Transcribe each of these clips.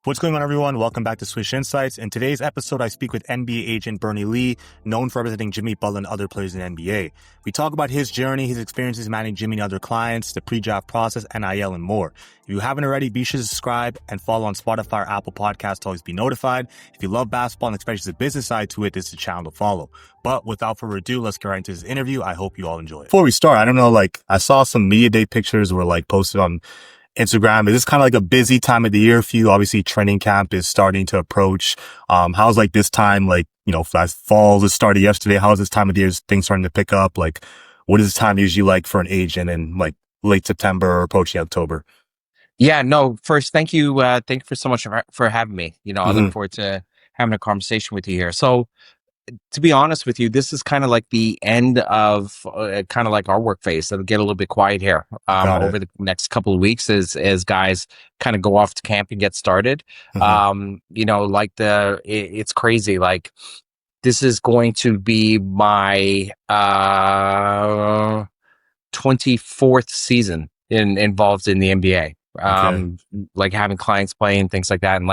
What's going on, everyone? Welcome back to Swish Insights. In today's episode, I speak with NBA agent Bernie Lee, known for representing Jimmy Butler and other players in the NBA. We talk about his journey, his experiences managing Jimmy and other clients, the pre-draft process, NIL, and more. If you haven't already, be sure to subscribe and follow on Spotify or Apple Podcasts to always be notified. If you love basketball and especially the business side to it, this is the channel to follow. But without further ado, let's get right into this interview. I hope you all enjoy it. Before we start, I don't know, I saw some media day pictures were posted on Instagram. Is this kind of like a busy time of the year for you? Obviously, training camp is starting to approach. How's this time, as fall just started yesterday, how's this time of the year? Is things starting to pick up? What is this time usually like for an agent in late September or approaching October? Yeah, no, first, thank you. Thank you for so much for having me. I look forward to having a conversation with you here. So, to be honest with you, this is kind of like the end of kind of like our work phase. It'll get a little bit quiet here over the next couple of weeks as guys kind of go off to camp and get started. It's crazy. This is going to be my 24th season involved in the NBA. Having clients play and things like that. And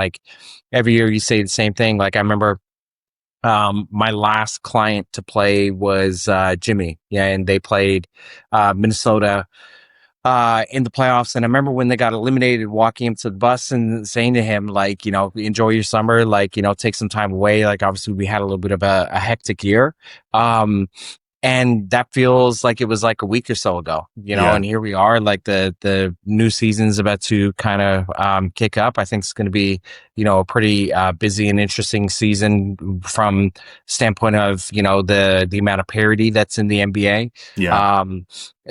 every year you say the same thing. I remember my last client to play was Jimmy. Yeah, and they played Minnesota in the playoffs. And I remember when they got eliminated, walking him to the bus and saying to him, enjoy your summer, take some time away. Obviously we had a little bit of a hectic year. And that feels like it was a week or so ago, and here we are, the new season's about to kind of kick up. I think it's going to be, a pretty busy and interesting season from standpoint of, the amount of parity that's in the NBA. Yeah.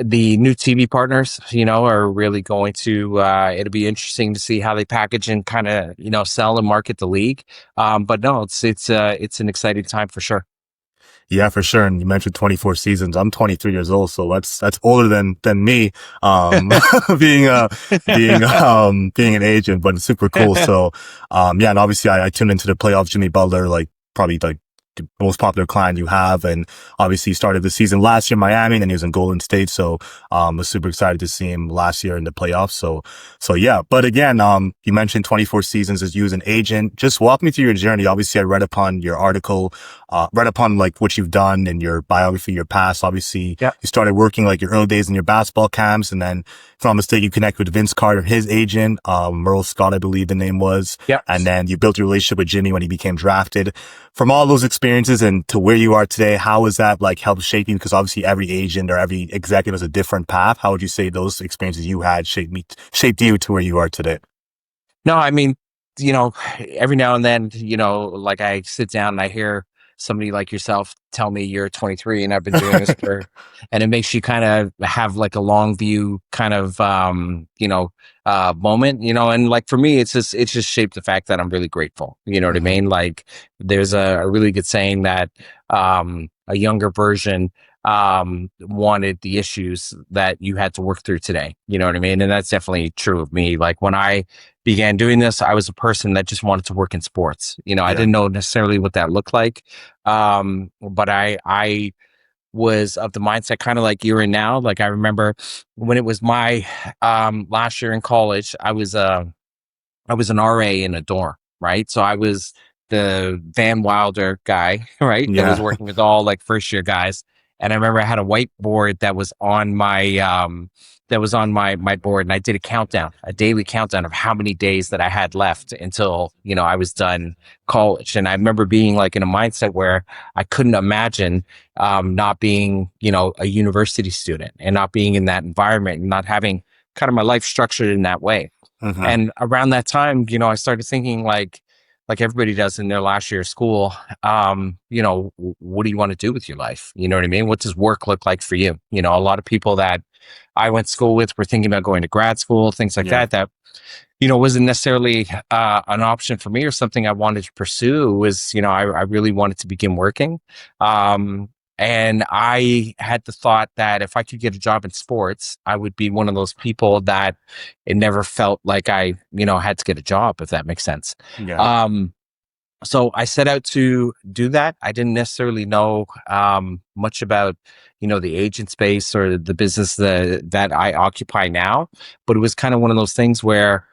The new TV partners, are really going to, it'll be interesting to see how they package and kind of, sell and market the league. But no, it's an exciting time for sure. Yeah, for sure. And you mentioned 24 seasons. I'm 23 years old, so that's older than me. Being an agent, but it's super cool. So, and obviously I tuned into the playoffs. Jimmy Butler, probably the most popular client you have, and obviously he started the season last year in Miami, and then he was in Golden State. So, I was super excited to see him last year in the playoffs. So yeah. But again, you mentioned 24 seasons as you as an agent. Just walk me through your journey. Obviously, I read upon your article, read upon what you've done in your biography, your past. Obviously, you started working your early days in your basketball camps, and then, if I'm not mistaken, you connected with Vince Carter, his agent, Merle Scott, I believe the name was. Yep. And then you built a relationship with Jimmy when he became drafted. From all those experiences and to where you are today, how has that helped shape you? Because obviously every agent or every executive has a different path. How would you say those experiences you had shaped you to where you are today? No, I mean, every now and then, I sit down and I hear somebody like yourself tell me you're 23 and I've been doing this and it makes you kind of have a long view kind of, moment, and for me, it's just shaped the fact that I'm really grateful. You know what I mean? There's a really good saying that, a younger version wanted the issues that you had to work through today. You know what I mean? And that's definitely true of me. When I began doing this, I was a person that just wanted to work in sports. I didn't know necessarily what that looked like. But I was of the mindset kind of like you're in now. I remember when it was my last year in college, I was an RA in a dorm, right? So I was the Van Wilder guy, right? Yeah. That was working with all first year guys. And I remember I had a whiteboard that was on my board, and I did a daily countdown of how many days that I had left until, I was done college. And I remember being in a mindset where I couldn't imagine not being, a university student and not being in that environment and not having kind of my life structured in that way. Mm-hmm. And around that time, I started thinking like everybody does in their last year of school, what do you want to do with your life? You know what I mean? What does work look like for you? A lot of people that I went to school with were thinking about going to grad school, things like that, wasn't necessarily an option for me or something I wanted to pursue. It was, I really wanted to begin working. And I had the thought that if I could get a job in sports, I would be one of those people that it never felt like I, had to get a job, if that makes sense. Yeah. So I set out to do that. I didn't necessarily know much about, the agent space or the business that I occupy now, but it was kind of one of those things where,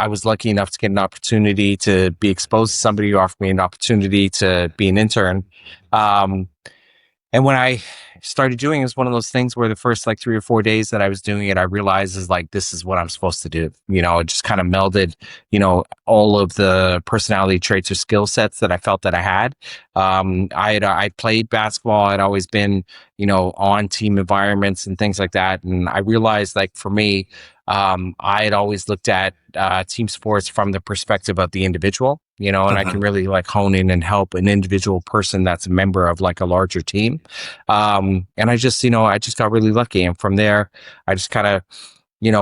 I was lucky enough to get an opportunity to be exposed to somebody who offered me an opportunity to be an intern. Um, and when I started doing it, was one of those things where the first like 3 or 4 days that I was doing it, I realized is like, this is what I'm supposed to do. It just kind of melded, all of the personality traits or skill sets that I felt that I had. I played basketball. I'd always been, on team environments and things like that. And I realized like for me, I had always looked at team sports from the perspective of the individual, and I can really like hone in and help an individual person that's a member of like a larger team. And I just, I just got really lucky. And from there, I just kind of,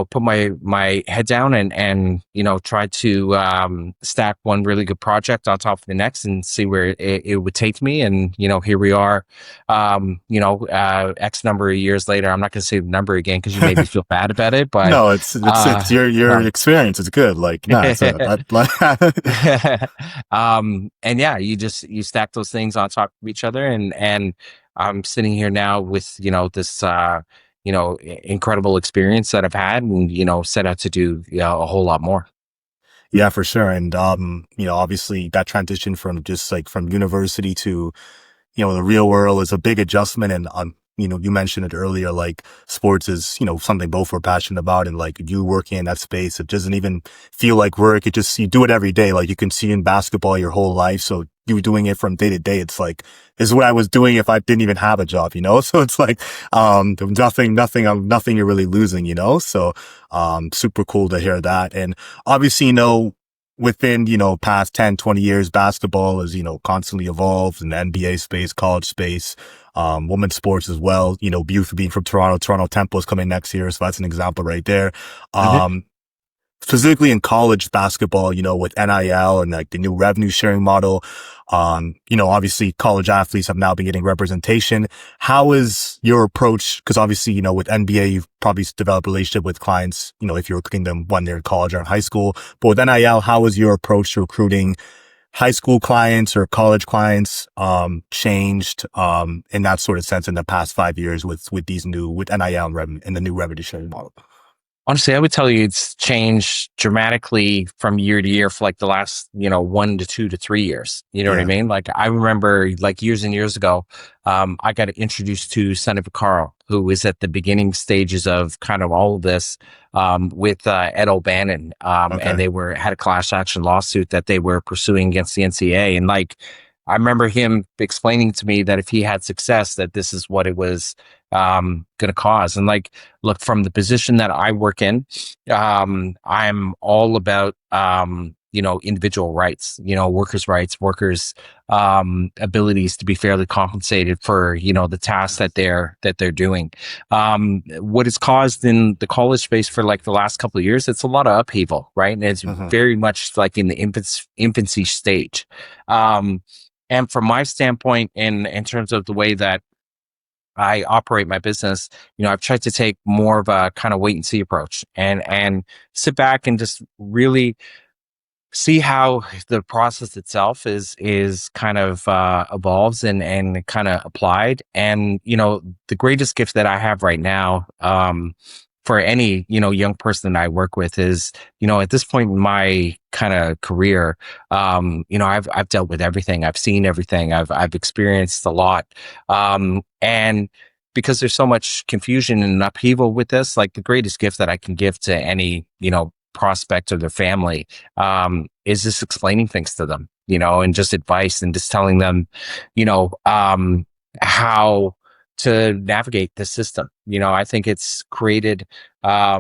put my head down and try to stack one really good project on top of the next and see where it would take me. And here we are, X number of years later. I'm not going to say the number again because you made me feel bad about it. But no, it's your experience. It's good. Like and yeah, you stack those things on top of each other, and I'm sitting here now with this incredible experience that I've had, and set out to do a whole lot more. Yeah, for sure. And obviously that transition from just like from university to the real world is a big adjustment. And you mentioned it earlier, like sports is something both we're passionate about, and like you working in that space, it doesn't even feel like work. It just, you do it every day. Like you can see in basketball your whole life, so you doing it from day to day, it's like, is what I was doing if I didn't even have a job, so it's like nothing you're really losing, so super cool to hear that. And obviously within past 10, 20 years, basketball is constantly evolved in the NBA space, college space, women's sports as well. Buford being from Toronto Temple is coming next year, so that's an example right there. Specifically in college basketball, with NIL and like the new revenue sharing model, obviously college athletes have now been getting representation. How is your approach? Because obviously, with NBA, you've probably developed a relationship with clients, if you're recruiting them when they're in college or in high school. But with NIL, how is your approach to recruiting high school clients or college clients, changed, in that sort of sense in the past 5 years with NIL and the new revenue sharing model? Honestly, I would tell you it's changed dramatically from year to year for like the last, 1 to 2 to 3 years. You know what I mean? Like I remember like years and years ago, I got introduced to Senator Carl, who was at the beginning stages of kind of all of this, with Ed O'Bannon. And they had a class action lawsuit that they were pursuing against the NCAA. And like, I remember him explaining to me that if he had success, that this is what it was going to cause. And like, look, from the position that I work in, I'm all about, individual rights, workers' abilities to be fairly compensated for, the tasks that they're doing. What is caused in the college space for like the last couple of years, it's a lot of upheaval, right? And it's very much like in the infancy stage. And from my standpoint, in terms of the way that I operate my business, I've tried to take more of a kind of wait and see approach and sit back and just really see how the process itself is kind of evolves and kind of applied. And the greatest gift that I have right now, for any young person that I work with is, at this point in my kind of career, I've dealt with everything, I've seen everything, I've experienced a lot, and because there's so much confusion and upheaval with this, like the greatest gift that I can give to any prospect or their family, is just explaining things to them, and just advice and just telling them, how to navigate the system. I think it's created a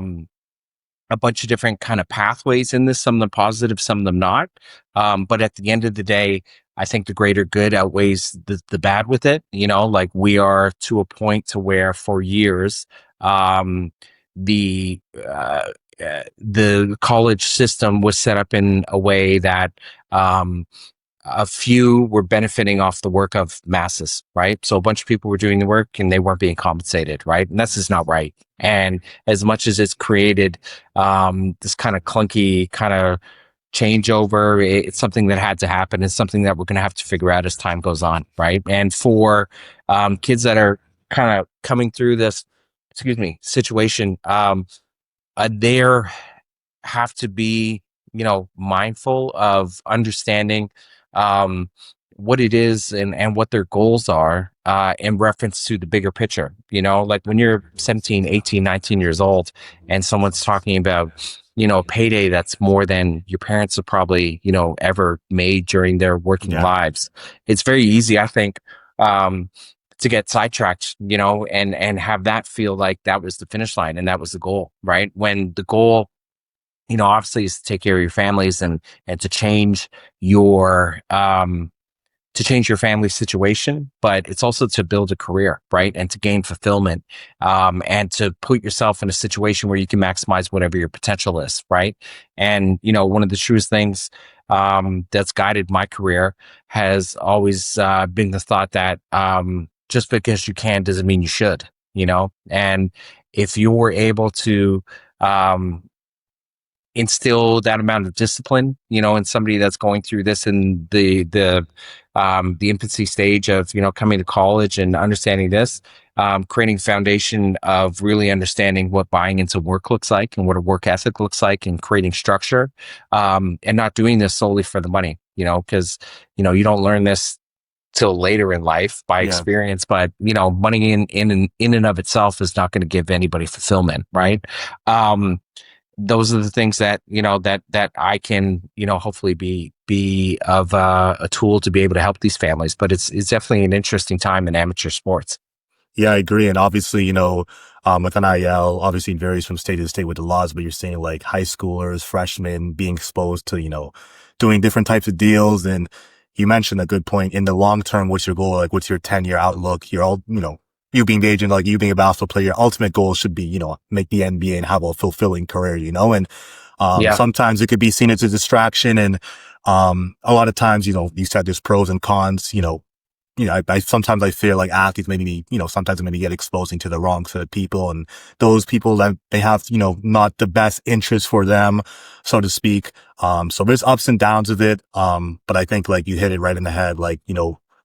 bunch of different kind of pathways in this, some of them positive, some of them not. But at the end of the day, I think the greater good outweighs the bad with it. Like we are to a point to where for years, the college system was set up in a way that, a few were benefiting off the work of masses, right? So a bunch of people were doing the work and they weren't being compensated, right? And that's just not right. And as much as it's created this kind of clunky kind of changeover, it's something that had to happen. It's something that we're going to have to figure out as time goes on, right? And for kids that are kind of coming through this, situation, there have to be mindful of understanding, um, what it is and what their goals are, in reference to the bigger picture. Like when you're 17, 18, 19 years old and someone's talking about, payday that's more than your parents have probably, ever made during their working Yeah. lives. It's very easy, I think, um, to get sidetracked, and have that feel like that was the finish line and that was the goal, right? When the goal, obviously is to take care of your families and your, to change your family situation, but it's also to build a career, right? And to gain fulfillment, and to put yourself in a situation where you can maximize whatever your potential is, right? And, one of the truest things, that's guided my career has always, been the thought that, just because you can doesn't mean you should, and if you were able to, um, instill that amount of discipline, in somebody that's going through this in the infancy stage of, coming to college and understanding this, creating a foundation of really understanding what buying into work looks like and what a work ethic looks like and creating structure, and not doing this solely for the money, because, you don't learn this till later in life by Yeah. experience, but, money in and of itself is not going to give anybody fulfillment. Right. Those are the things that, that I can, hopefully be of, a tool to be able to help these families. But it's definitely an interesting time in amateur sports. Yeah, I agree. And obviously, with NIL, obviously it varies from state to state with the laws, but you're saying like high schoolers, freshmen being exposed to, doing different types of deals. And you mentioned a good point. In the long term, what's your goal? Like, what's your 10-year outlook? You're all, you being the agent, like you being a basketball player, your ultimate goal should be, make the NBA and have a fulfilling career, and, Yeah. sometimes it could be seen as a distraction. And, a lot of times, you said there's pros and cons, I sometimes I feel like athletes maybe, sometimes maybe get exposing to the wrong set of people, and those people that they have, not the best interest for them, so to speak. So there's ups and downs of it. But I think like you hit it right in the head, like,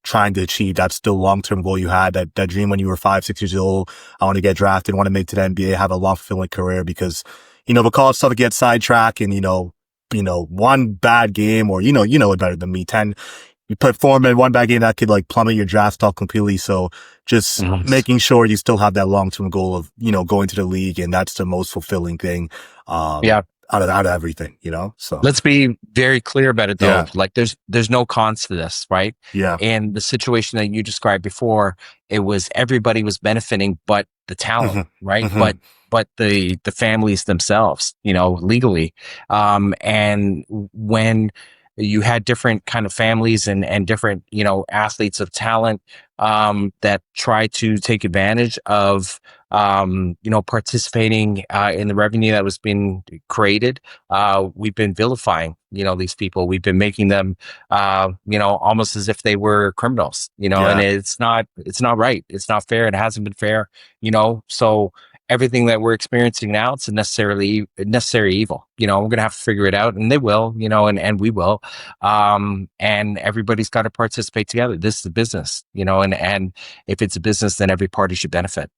trying to achieve that still long-term goal you had, that dream when you were 5, 6 years old. I want to get drafted, want to make to the NBA, have a long fulfilling career, because, the college stuff gets sidetracked and, one bad game or, you know it better than me, 10, you perform in one bad game that could like plummet your draft stock completely. So just Mhm. making sure you still have that long-term goal of, going to the league. And that's the most fulfilling thing, Yeah. out of everything, so. Let's be very clear about it though. Yeah. Like there's no cons to this, right? Yeah. And the situation that you described before, it was everybody was benefiting but the talent, Hmm. right? Hmm. But the families themselves, legally. And when you had different kind of families and different, athletes of talent, that try to take advantage of, participating, in the revenue that was being created, we've been vilifying, these people. We've been making them, almost as if they were criminals, and Yeah. it's not right. It's not fair. It hasn't been fair, so everything that we're experiencing now, it's a necessary evil. We're going to have to figure it out, and they will, and we will. And everybody's got to participate together. This is a business, and if it's a business, then every party should benefit.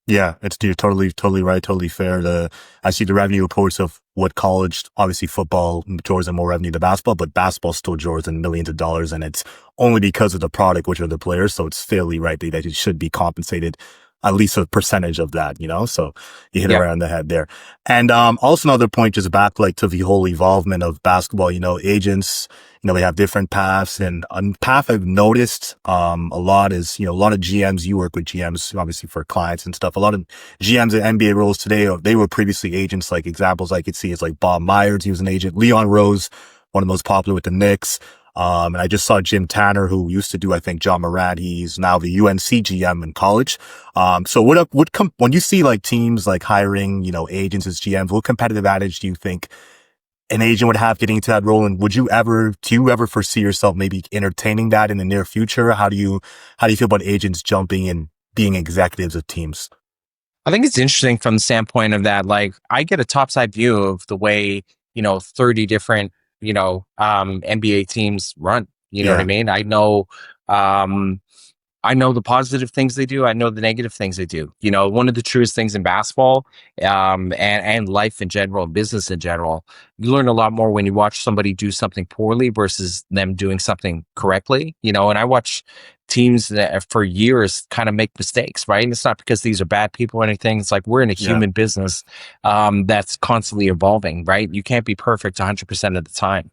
Yeah, you're totally right, totally fair. I see the revenue reports of what college, obviously football draws in more revenue than basketball, but basketball still draws in millions of dollars, and it's only because of the product, which are the players. So it's fairly right that it should be compensated at least a percentage of that, So you hit it Yeah. right on the head there. And also another point, just back like to the whole evolvement of basketball, agents, they have different paths, and a path I've noticed a lot is, a lot of GMs, you work with GMs obviously for clients and stuff. A lot of GMs in NBA roles today, they were previously agents. Like examples I could see is like Bob Myers, he was an agent. Leon Rose, one of the most popular with the Knicks. And I just saw Jim Tanner, who used to do, I think, John Morant. He's now the UNC GM in college. So when you see like teams like hiring, agents as GMs, what competitive advantage do you think an agent would have getting into that role? And do you ever foresee yourself maybe entertaining that in the near future? How do you feel about agents jumping and being executives of teams? I think it's interesting from the standpoint of that. Like, I get a topside view of the way, 30 different, NBA teams run. You know what I Yeah. mean? I know, um, I know the positive things they do. I know the negative things they do. You know, one of the truest things in basketball, and life in general, business in general, you learn a lot more when you watch somebody do something poorly versus them doing something correctly. You know, and I watch teams that for years kind of make mistakes, right? And it's not because these are bad people or anything. It's like we're in a Yeah. human business that's constantly evolving, right? You can't be perfect 100% of the time.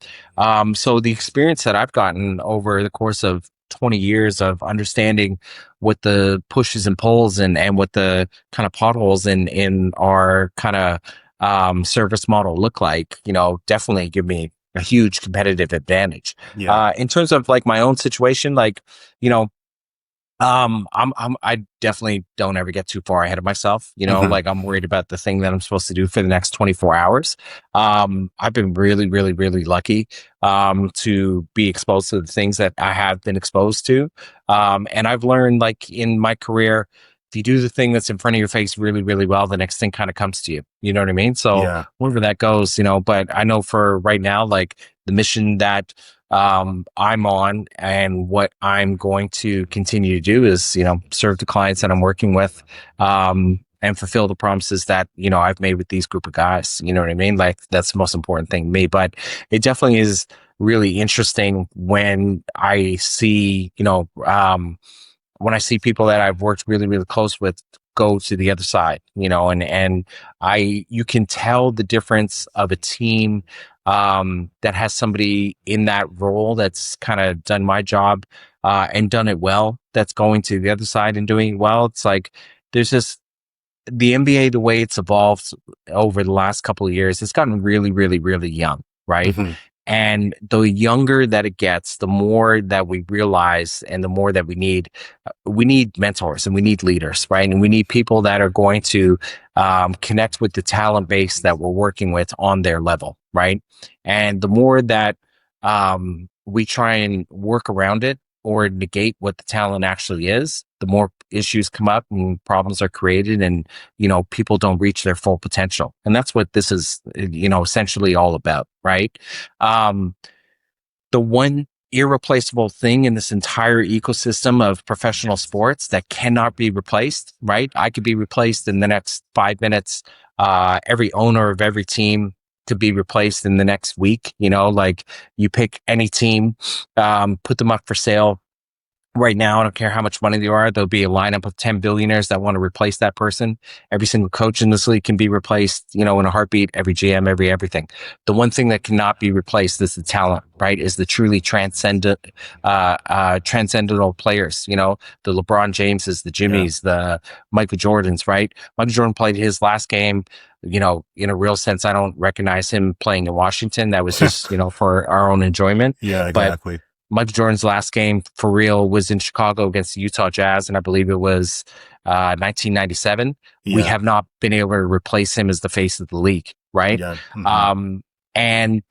So the experience that I've gotten over the course of 20 years of understanding what the pushes and pulls and what the kind of potholes in our kind of service model look like, you know, definitely give me a huge competitive advantage. Yeah. In terms of like my own situation, like, you know, I definitely don't ever get too far ahead of myself. You know, Hmm. like I'm worried about the thing that I'm supposed to do for the next 24 hours. I've been really, really, really lucky, to be exposed to the things that I have been exposed to. And I've learned like in my career, if you do the thing that's in front of your face really, really well, the next thing kind of comes to you. You know what I mean? So Yeah. wherever that goes, you know, but I know for right now, like the mission that I'm on and what I'm going to continue to do is, you know, serve the clients that I'm working with, and fulfill the promises that, you know, I've made with these group of guys. You know what I mean? Like that's the most important thing to me, but it definitely is really interesting when I see, you know, when I see people that I've worked really, really close with go to the other side, you know, and you can tell the difference of a team, that has somebody in that role that's kind of done my job, and done it well, that's going to the other side and doing it well. It's like, there's this, the NBA, the way it's evolved over the last couple of years, it's gotten really, really, really young, right? Hmm. And the younger that it gets, the more that we realize and the more that we need mentors and we need leaders, right? And we need people that are going to connect with the talent base that we're working with on their level, right? And the more that we try and work around it or negate what the talent actually is, the more issues come up and problems are created, and you know, people don't reach their full potential. And that's what this is, you know, essentially all about, right? um the one irreplaceable thing in this entire ecosystem of professional sports that cannot be replaced, right? I could be replaced in the next 5 minutes. Every owner of every team could be replaced in the next week. You know, like you pick any team, put them up for sale right now. I don't care how much money they are. There'll be a lineup of 10 billionaires that want to replace that person. Every single coach in this league can be replaced, you know, in a heartbeat. Every GM, everything. The one thing that cannot be replaced is the talent, right? Is the truly transcendental players, you know, the LeBron Jameses, the Yeah. Jimmys, the Michael Jordans, right? Michael Jordan played his last game, you know, in a real sense. I don't recognize him playing in Washington. That was just, you know, for our own enjoyment. Yeah, But exactly. Michael Jordan's last game for real was in Chicago against the Utah Jazz, and I believe it was 1997. We Yeah. have not been able to replace him as the face of the league, right? Yeah. Hmm. And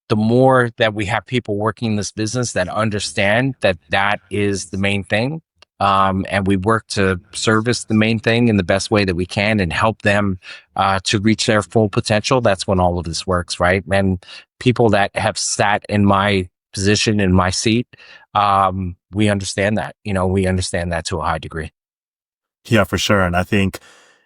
the more that we have people working in this business that understand that that is the main thing, and we work to service the main thing in the best way that we can and help them to reach their full potential, that's when all of this works, right? And people that have sat in my position, in my seat, we understand that. You know, we understand that to a high degree. Yeah, for sure. And I think,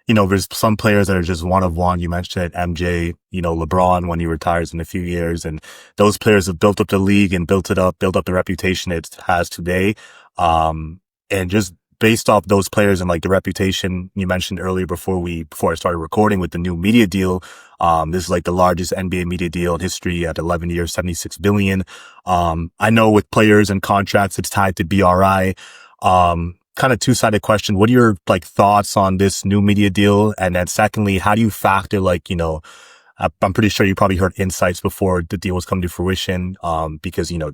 you know, there's some players that are just one of one. You mentioned MJ, you know, LeBron when he retires in a few years, and those players have built up the league and built up the reputation it has today. And just based off those players and like the reputation you mentioned earlier before I started recording with the new media deal, this is like the largest NBA media deal in history at 11 years, 76 billion. I know with players and contracts, it's tied to BRI. Kind of two-sided question. What are your like thoughts on this new media deal? And then secondly, how do you factor like, you know, I'm pretty sure you probably heard insights before the deal was coming to fruition, because, you know,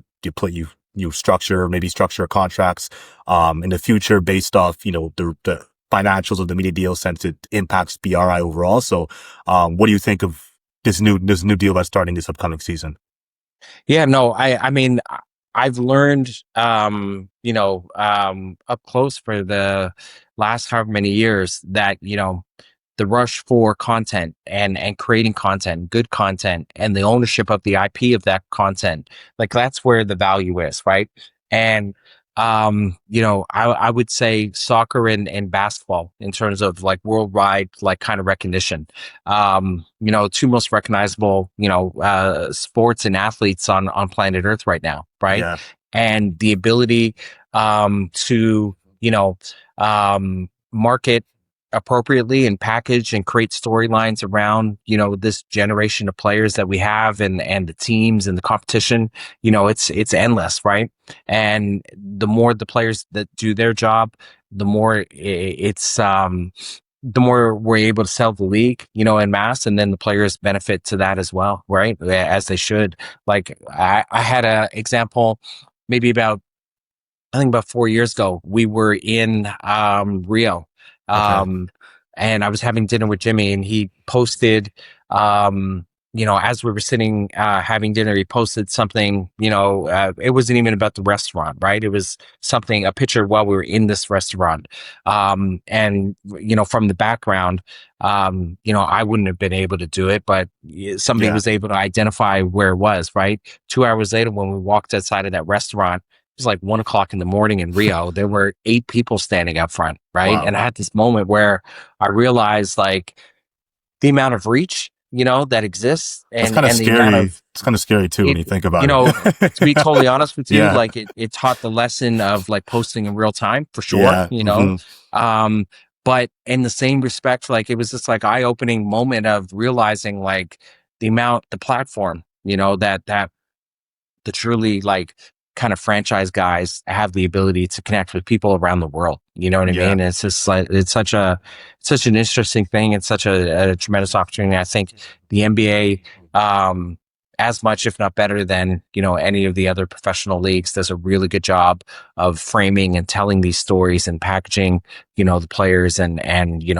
you structure contracts, in the future based off, you know, the financials of the media deal since it impacts BRI overall. So, what do you think of this new deal that's starting this upcoming season? Yeah, no, I mean, I've learned, you know, up close for the last however many years that, you know, the rush for content and creating content, good content, and the ownership of the IP of that content, like that's where the value is, right? And I would say soccer and basketball in terms of like worldwide, like kind of recognition. Two most recognizable, sports and athletes on planet Earth right now, right? Yeah. And the ability, to, market appropriately and package and create storylines around, this generation of players that we have and the teams and the competition, it's endless, right? And the more the players that do their job, the more the more we're able to sell the league, en masse, and then the players benefit to that as well, right? As they should. Like I had a example maybe I think about 4 years ago, we were in Rio. Okay. And I was having dinner with Jimmy, and he posted, as we were sitting having dinner, he posted something, it wasn't even about the restaurant, right? It was a picture while we were in this restaurant. And, from the background, I wouldn't have been able to do it, but somebody Yeah. was able to identify where it was, right? 2 hours later, when we walked outside of that restaurant, it was like 1 o'clock in the morning in Rio. There were 8 people standing up front, right? Wow. And I had this moment where I realized like the amount of reach, that exists, That's and kind of the amount scary. of It's kind of scary too when it, you think about it. to be totally honest with you, Yeah. like it taught the lesson of like posting in real time for sure, Yeah. Mhm. but in the same respect, like it was this like eye-opening moment of realizing like the platform, that the truly like kind of franchise guys have the ability to connect with people around the world. You know what I Yeah. mean? It's just like, it's such an interesting thing. It's such a tremendous opportunity. I think the NBA, as much, if not better than, any of the other professional leagues, does a really good job of framing and telling these stories and packaging, the players and,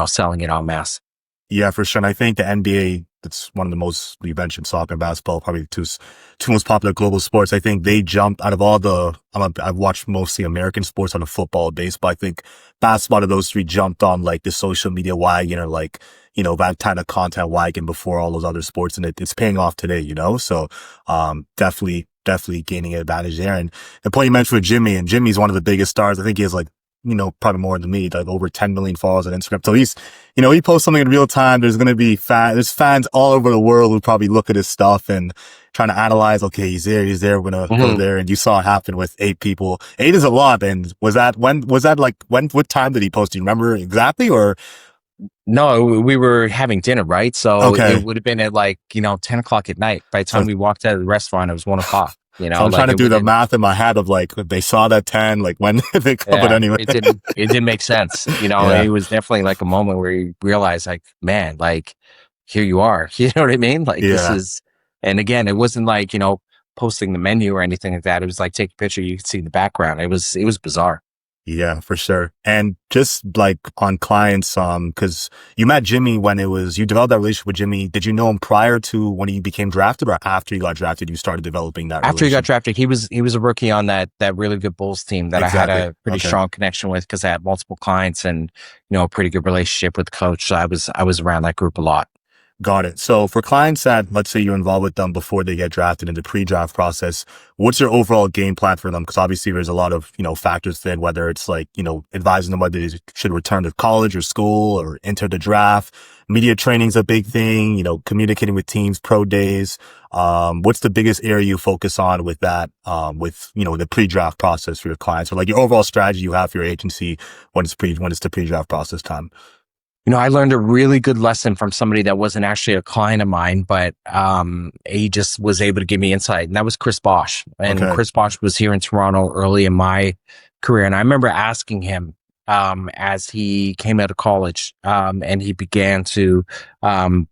selling it en masse. Yeah, for sure. And I think the NBA, that's one of the most, you mentioned soccer and basketball, probably the two most popular global sports. I think they jumped out of all I've watched mostly American sports on the football, baseball. I think basketball of those three jumped on like the social media wagon or like, that kind of content wagon before all those other sports. And it's paying off today, So, definitely gaining an advantage there. And the point you mentioned with Jimmy, and Jimmy's one of the biggest stars. I think he has like, probably more than me, like over 10 million followers on Instagram. So he posts something in real time. There's going to be there's fans all over the world who probably look at his stuff and trying to analyze, okay, he's there. We're going to go there. And you saw it happen with 8 people. 8 is a lot. And what time did he post? Do you remember exactly or? No, we were having dinner, right? So Okay. it would have been at like, 10 o'clock at night. By the time we walked out of the restaurant, it was 1 o'clock. So I'm trying to do the math in my head of like, they saw that 10, like when they come, but anyway. It didn't make sense. Yeah. It was definitely like a moment where you realize like, man, like here you are, you know what I mean? Like this is, and again, it wasn't like, posting the menu or anything like that. It was like, take a picture, you could see the background. It was bizarre. Yeah, for sure. And just like on clients, cause you met Jimmy you developed that relationship with Jimmy. Did you know him prior to when he became drafted or after he got drafted, you started developing that After he got drafted, he was a rookie on that really good Bulls team that Exactly. I had a pretty strong connection with because I had multiple clients and, a pretty good relationship with the coach. So I was around that group a lot. Got it. So for clients that, let's say you're involved with them before they get drafted in the pre-draft process, what's your overall game plan for them? Because obviously there's a lot of, factors in whether it's like, advising them whether they should return to college or school or enter the draft. Media training's a big thing, communicating with teams, pro days. What's the biggest area you focus on with that, the pre-draft process for your clients or like your overall strategy you have for your agency when it's the pre-draft process time? I learned a really good lesson from somebody that wasn't actually a client of mine, but he just was able to give me insight. And that was Chris Bosh. And Chris Bosh was here in Toronto early in my career. And I remember asking him as he came out of college and he began to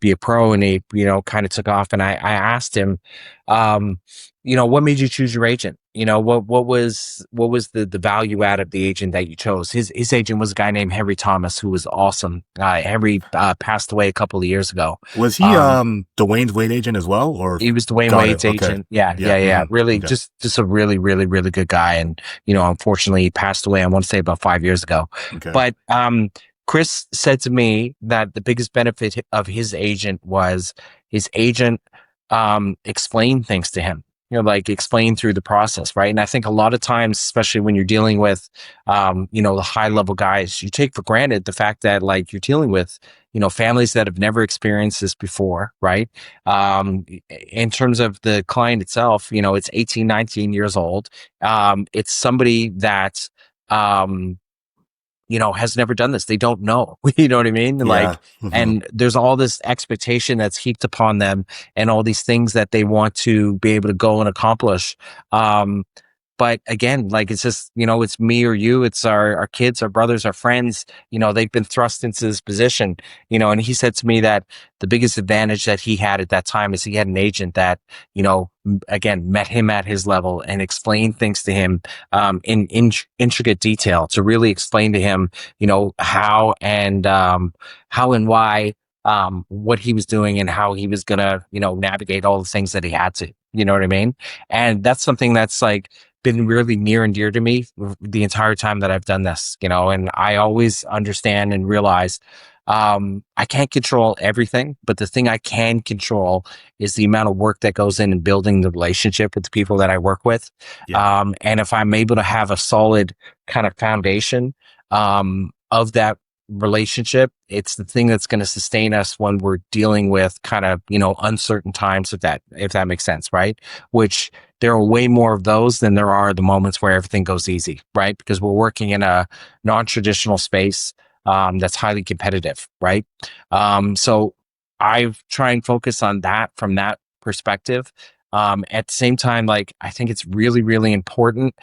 be a pro and he, kind of took off. And I asked him, what made you choose your agent? What was the value add of the agent that you chose? His agent was a guy named Henry Thomas, who was awesome. Henry passed away a couple of years ago. Was he Dwayne's Wade agent as well, or he was Dwayne Wade's agent? Yeah. Really, just a really, really, really good guy. And unfortunately, he passed away. I want to say about 5 years ago. Okay. But Chris said to me that the biggest benefit of his agent was his agent explained things to him. like explain through the process, right? And I think a lot of times, especially when you're dealing with, the high level guys, you take for granted the fact that like you're dealing with, families that have never experienced this before, right? In terms of the client itself, it's 18, 19 years old. It's somebody that, um, has never done this. They don't know. You know what I mean? Yeah. Like, Hmm. and there's all this expectation that's heaped upon them and all these things that they want to be able to go and accomplish. Um, but again, like it's just, it's me or you, it's our kids, our brothers, our friends, they've been thrust into this position, and he said to me that the biggest advantage that he had at that time is he had an agent that, again, met him at his level and explained things to him, in intricate detail to really explain to him, how and why, what he was doing and how he was gonna, navigate all the things that he had to, you know what I mean? And that's something that's like, been really near and dear to me the entire time that I've done this, and I always understand and realize I can't control everything, but the thing I can control is the amount of work that goes in building the relationship with the people that I work with. Yeah. And if I'm able to have a solid kind of foundation of that relationship, it's the thing that's going to sustain us when we're dealing with kind of, uncertain times, if that makes sense, right? Which there are way more of those than there are the moments where everything goes easy, right? Because we're working in a non-traditional space that's highly competitive, right? So I try and focus on that from that perspective. At the same time, like I think it's really, really important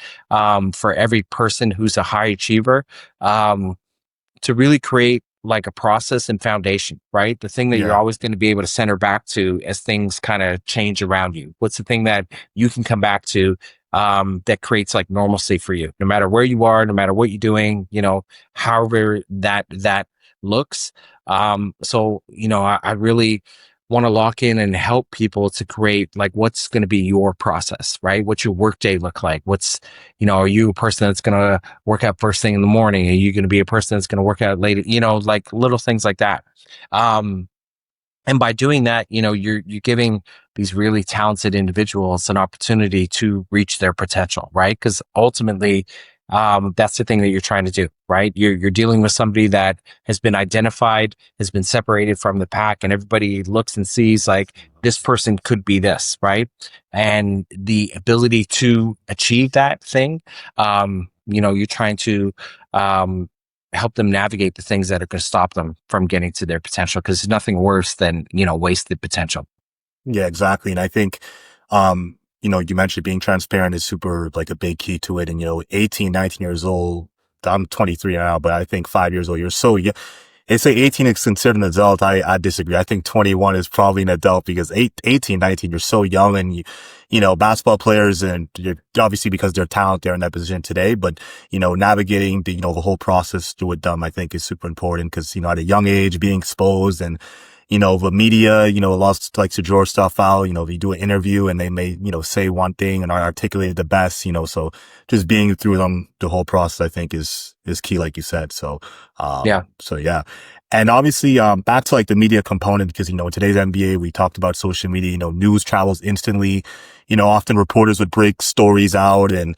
for every person who's a high achiever to really create like a process and foundation, right? The thing that you're Yeah. always going to be able to center back to as things kind of change around you. What's the thing that you can come back to that creates like normalcy for you, no matter where you are, no matter what you're doing, however that looks. So, I really want to lock in and help people to create like what's going to be your process, right? What's your workday look like? Are you a person that's going to work out first thing in the morning? Are you going to be a person that's going to work out later? Like little things like that. Um, and by doing that, you're giving these really talented individuals an opportunity to reach their potential, right? Because ultimately, that's the thing that you're trying to do, right? You're dealing with somebody that has been identified, has been separated from the pack, and everybody looks and sees like this person could be this, right? And the ability to achieve that thing, you're trying to um, help them navigate the things that are going to stop them from getting to their potential, because there's nothing worse than wasted potential. Yeah, exactly. And I think, you mentioned being transparent is super like a big key to it. And, 18, 19 years old, I'm 23 now, but I think 5 years old, you're so young. They say 18 is considered an adult. I disagree. I think 21 is probably an adult because 18, 19, you're so young and basketball players and obviously because they're talented, they're in that position today, but, navigating the whole process through with them, I think is super important because, at a young age being exposed and, the media, lots likes to draw stuff out, if you do an interview and they may, say one thing and are articulated the best, so just being through them, the whole process, I think is key, like you said. Yeah. So yeah. And obviously, back to like the media component, because, in today's NBA, we talked about social media, news travels instantly, often reporters would break stories out and,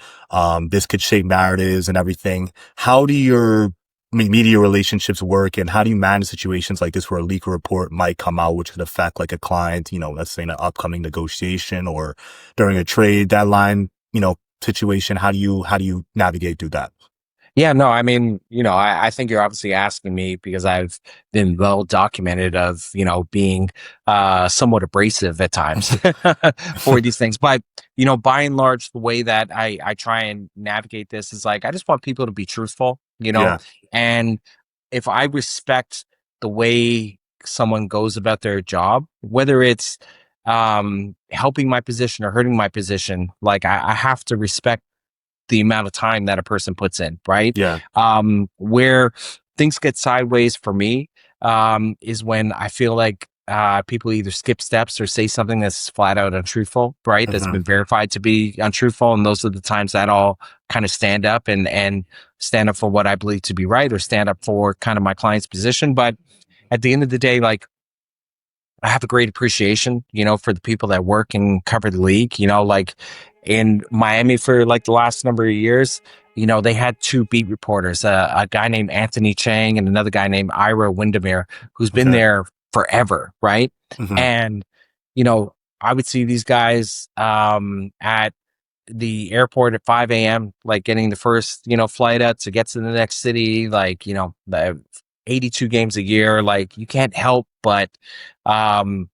this could shape narratives and everything. How do your media relationships work and how do you manage situations like this where a leak or report might come out, which could affect like a client, let's say in an upcoming negotiation or during a trade deadline, situation? How do you navigate through that? Yeah, no, I mean, I think you're obviously asking me because I've been well documented of, being somewhat abrasive at times for these things. But, by and large, the way that I try and navigate this is like, I just want people to be truthful, Yeah. and if I respect the way someone goes about their job, whether it's helping my position or hurting my position, like I have to respect the amount of time that a person puts in, right? Yeah. Where things get sideways for me is when I feel like people either skip steps or say something that's flat out untruthful, right? That's Hmm. been verified to be untruthful. And those are the times that I'll kind of stand up and stand up for what I believe to be right or stand up for kind of my client's position. But at the end of the day, like I have a great appreciation, for the people that work and cover the league, like in Miami for like the last number of years, they had two beat reporters, a guy named Anthony Chang and another guy named Ira Windermere, who's been Okay. there forever. Right. Mm-hmm. And, I would see these guys, at the airport at 5 a.m., like getting the first, flight out to get to the next city, like, the 82 games a year, like you can't help but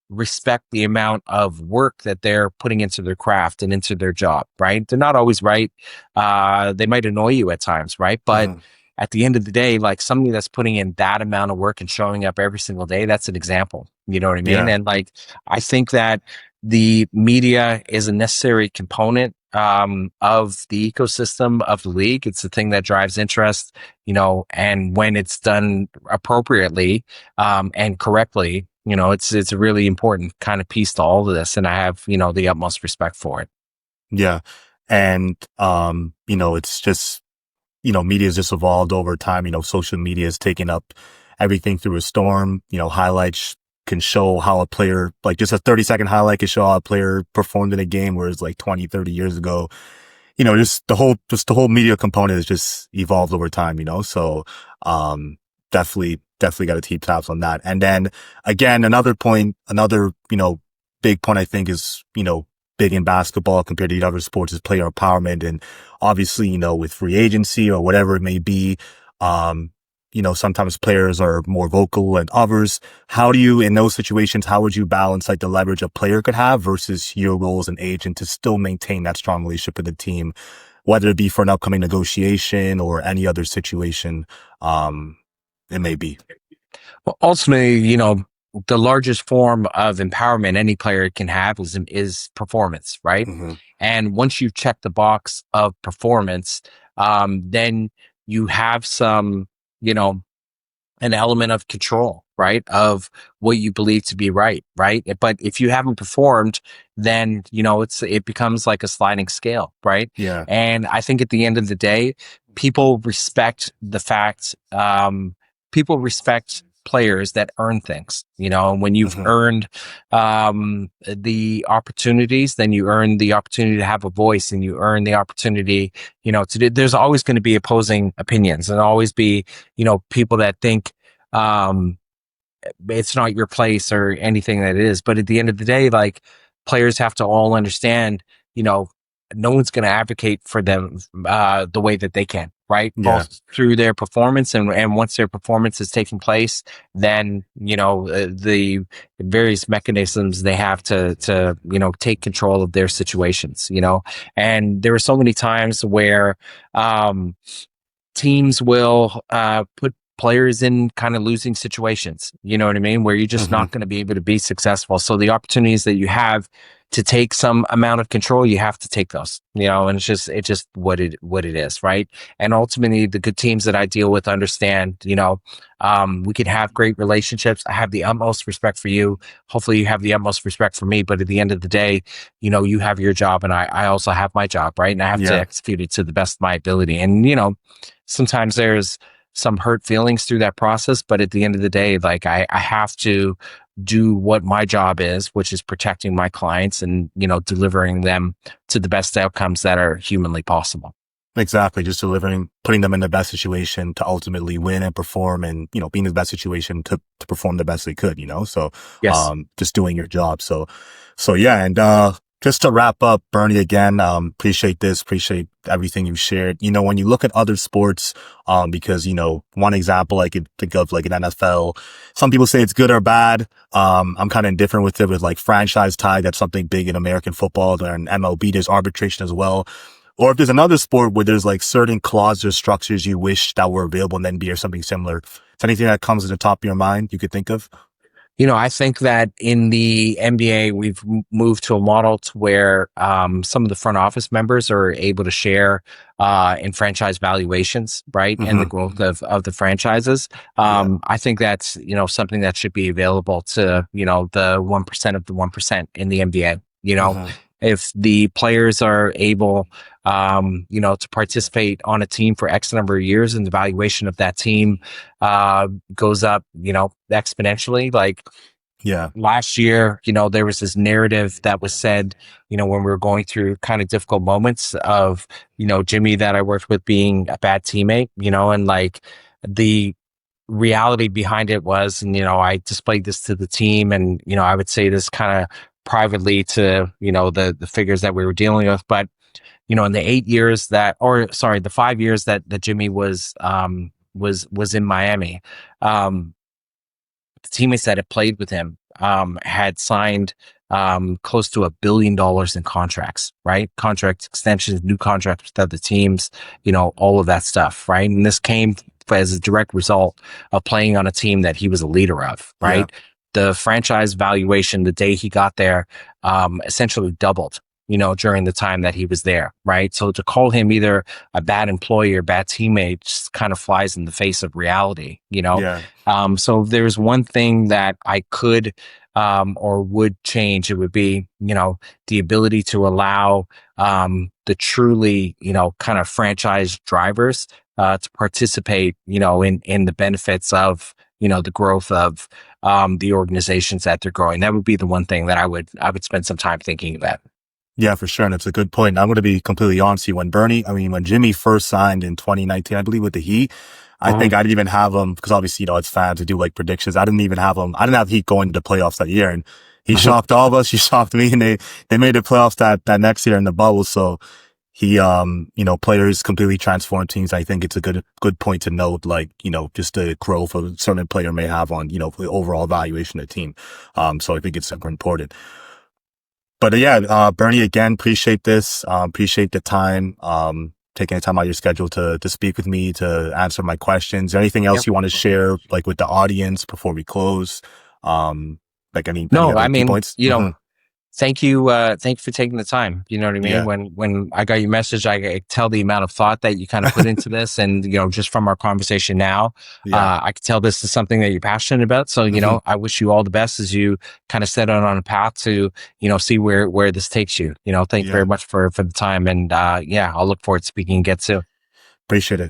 respect the amount of work that they're putting into their craft and into their job, right? They're not always right. They might annoy you at times, right? But Mm-hmm. at the end of the day, like somebody that's putting in that amount of work and showing up every single day, that's an example. You know what I mean? Yeah. And like, I think that the media is a necessary component of the ecosystem of the league. It's the thing that drives interest, and when it's done appropriately and correctly, it's a really important kind of piece to all of this. And I have, the utmost respect for it. Yeah. And, it's just, media's just evolved over time. Social media has taken up everything through a storm. Highlights can show how a player, like just a 30-second highlight can show how a player performed in a game, whereas like 20, 30 years ago, just the whole media component has just evolved over time, so, definitely got to keep tabs on that. And then again, another, big point I think is, big in basketball compared to the other sports is player empowerment. And obviously, with free agency or whatever it may be, sometimes players are more vocal than others. How do you, in those situations, how would you balance like the leverage a player could have versus your role as an agent to still maintain that strong relationship with the team, whether it be for an upcoming negotiation or any other situation, it may be? Well, ultimately, the largest form of empowerment any player can have is performance, right? Mm-hmm. And once you check the box of performance, then you have some, you know, an element of control, right? Of what you believe to be right, right? But if you haven't performed, then, it becomes like a sliding scale, right? Yeah. And I think at the end of the day, people respect the fact, people respect players that earn things, and when you've Mm-hmm. earned, the opportunities, then you earn the opportunity to have a voice and you earn the opportunity, to do, there's always going to be opposing opinions and always be, people that think, um, it's not your place or anything that it is. But at the end of the day, like players have to all understand, you know, no one's going to advocate for them the way that they can, right? Yeah. Both through their performance and once their performance is taking place, then, the various mechanisms they have to, take control of their situations, and there are so many times where, teams will put players in kind of losing situations. You know what I mean? Where you're just Mm-hmm. not going to be able to be successful. So the opportunities that you have to take some amount of control, you have to take those. And it's just what it is, right? And ultimately, the good teams that I deal with understand. We can have great relationships. I have the utmost respect for you. Hopefully, you have the utmost respect for me. But at the end of the day, you have your job, and I also have my job, right? And I have to Yeah. execute it to the best of my ability. And sometimes there's some hurt feelings through that process, but at the end of the day, like I have to do what my job is, which is protecting my clients and, delivering them to the best outcomes that are humanly possible. Exactly. Just delivering, putting them in the best situation to ultimately win and perform and, being in the best situation to perform the best they could, so, Yes. just doing your job. So yeah. And, just to wrap up, Bernie, again, appreciate everything you've shared. When you look at other sports, because, one example I could think of like an NFL, some people say it's good or bad. I'm kind of indifferent with it with like franchise tag. That's something big in American football and MLB. There's arbitration as well. Or if there's another sport where there's like certain clauses or structures you wish that were available in the NBA or something similar. Is anything that comes to the top of your mind you could think of? I think that in the NBA, we've moved to a model to where some of the front office members are able to share in franchise valuations, right, and the Mm-hmm. growth of the franchises. Yeah. I think that's something that should be available to the 1% of the 1% in the NBA. Mm-hmm. If the players are able, to participate on a team for X number of years, and the valuation of that team goes up, exponentially, like Yeah. Last year, there was this narrative that was said, when we were going through kind of difficult moments of, Jimmy that I worked with being a bad teammate, and like the reality behind it was, and, I displayed this to the team and, I would say this kind of privately to, the figures that we were dealing with. But, in the 8 years the 5 years that Jimmy was in Miami, the teammates that had played with him had signed close to $1 billion in contracts, right? Contract extensions, new contracts with other teams, all of that stuff, right? And this came as a direct result of playing on a team that he was a leader of, right? Yeah. The franchise valuation the day he got there essentially doubled, during the time that he was there, right? So to call him either a bad employee or bad teammate just kind of flies in the face of reality, Yeah. So if there's one thing that I could or would change, it would be, the ability to allow the truly, kind of franchise drivers to participate, in the benefits of, the growth of the organizations that they're growing. That would be the one thing that I would spend some time thinking about. Yeah, for sure. And it's a good point. I'm going to be completely honest with you. When Jimmy first signed in 2019, I believe with the Heat, I think I didn't even have him because obviously, it's fans to do like predictions. I didn't even have him. I didn't have Heat going to the playoffs that year. And he shocked all of us. He shocked me. And they made the playoffs that next year in the bubble. So he, players completely transformed teams. I think it's a good point to note, like, just the growth a certain player may have on, the overall valuation of the team. So I think it's super important. But yeah, Bernie, again, appreciate this. Appreciate the time, taking the time out of your schedule to speak with me, to answer my questions. Is there anything else you want to share, like with the audience before we close? Like any other key points? Thank you. Thank you for taking the time. You know what I mean? Yeah. When I got your message, I tell the amount of thought that you kind of put into this, and just from our conversation now, I could tell this is something that you're passionate about. So I wish you all the best as you kind of set out on a path to see where this takes you. Thank you very much for the time, and I'll look forward to speaking again soon. Appreciate it.